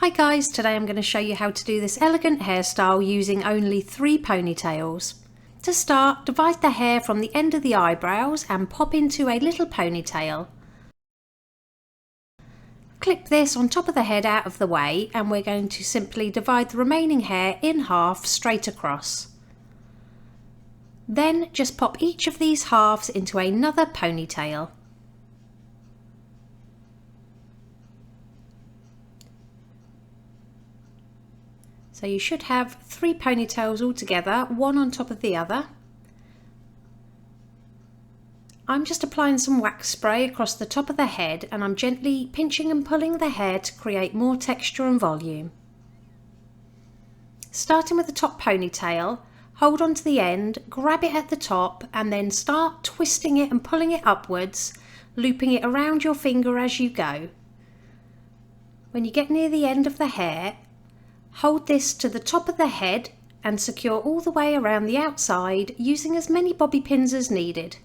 Hi guys, today I'm going to show you how to do this elegant hairstyle using only 3 ponytails. To start, divide the hair from the end of the eyebrows and pop into a little ponytail. Clip this on top of the head out of the way and we're going to simply divide the remaining hair in half straight across. Then just pop each of these halves into another ponytail. So you should have 3 ponytails all together, one on top of the other. I'm just applying some wax spray across the top of the head and I'm gently pinching and pulling the hair to create more texture and volume. Starting with the top ponytail, hold on to the end, grab it at the top and then start twisting it and pulling it upwards, looping it around your finger as you go. When you get near the end of the hair, hold this to the top of the head and secure all the way around the outside using as many bobby pins as needed.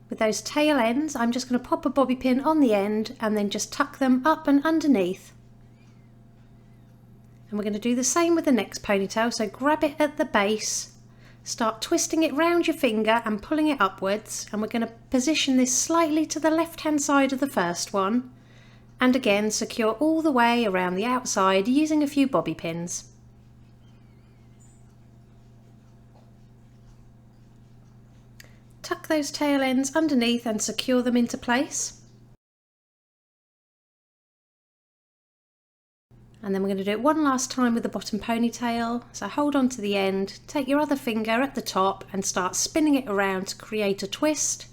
With those tail ends, I'm just going to pop a bobby pin on the end and then just tuck them up and underneath. And we're going to do the same with the next ponytail, so grab it at the base, start twisting it round your finger and pulling it upwards, and we're going to position this slightly to the left hand side of the first one and again secure all the way around the outside using a few bobby pins. Tuck those tail ends underneath and secure them into place. And then we're going to do it one last time with the bottom ponytail. So hold on to the end, take your other finger at the top and start spinning it around to create a twist.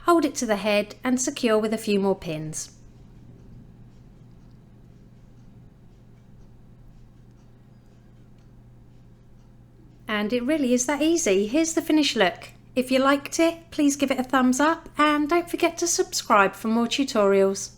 Hold it to the head and secure with a few more pins. And it really is that easy. Here's the finished look. If you liked it, please give it a thumbs up and don't forget to subscribe for more tutorials.